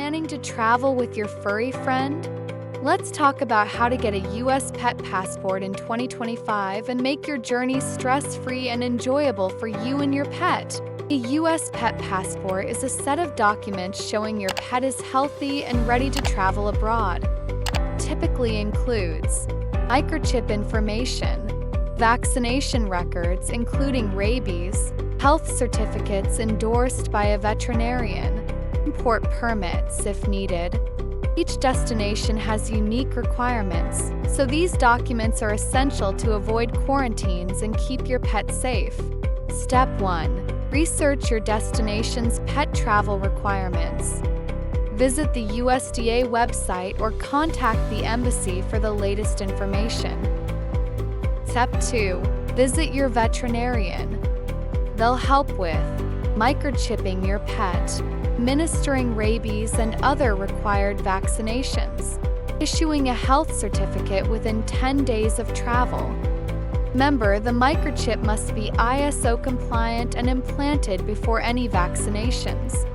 Planning to travel with your furry friend? Let's talk about how to get a U.S. pet passport in 2025 and make your journey stress-free and enjoyable for you and your pet. A U.S. pet passport is a set of documents showing your pet is healthy and ready to travel abroad. Typically includes microchip information, vaccination records including rabies, health certificates endorsed by a veterinarian, import permits if needed. Each destination has unique requirements, so these documents are essential to avoid quarantines and keep your pet safe. Step 1. Research your destination's pet travel requirements. Visit the USDA website or contact the embassy for the latest information. Step 2. Visit your veterinarian. They'll help with microchipping your pet, administering rabies and other required vaccinations, issuing a health certificate within 10 days of travel. Remember, the microchip must be ISO compliant and implanted before any vaccinations.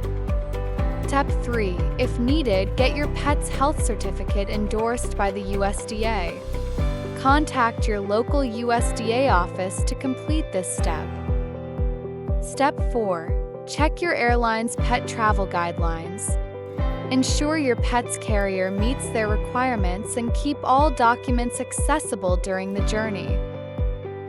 Step 3. If needed, get your pet's health certificate endorsed by the USDA. Contact your local USDA office to complete this step. Step 4. Check your airline's pet travel guidelines. Ensure your pet's carrier meets their requirements and keep all documents accessible during the journey.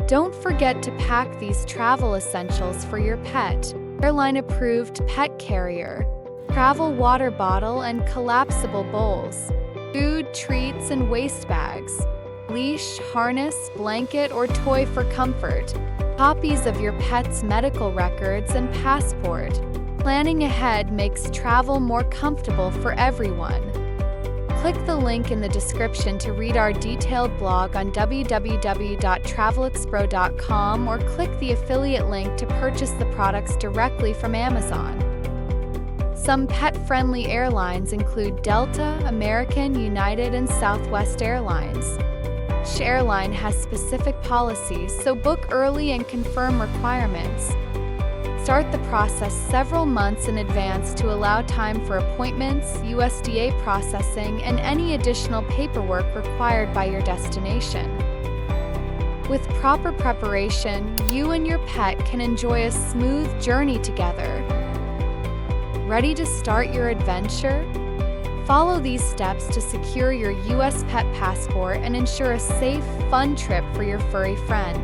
Don't forget to pack these travel essentials for your pet: Airline-approved pet carrier, travel water bottle and collapsible bowls, food, treats, and waste bags, leash, harness, blanket, or toy for comfort, copies of your pet's medical records and passport. Planning ahead makes travel more comfortable for everyone. Click the link in the description to read our detailed blog on www.travelexpro.com or click the affiliate link to purchase the products directly from Amazon. Some pet-friendly airlines include Delta, American, United, and Southwest Airlines. Each airline has specific policies, so book early and confirm requirements. Start the process several months in advance to allow time for appointments, USDA processing, and any additional paperwork required by your destination. With proper preparation, you and your pet can enjoy a smooth journey together. Ready to start your adventure? Follow these steps to secure your U.S. pet passport and ensure a safe, fun trip for your furry friend.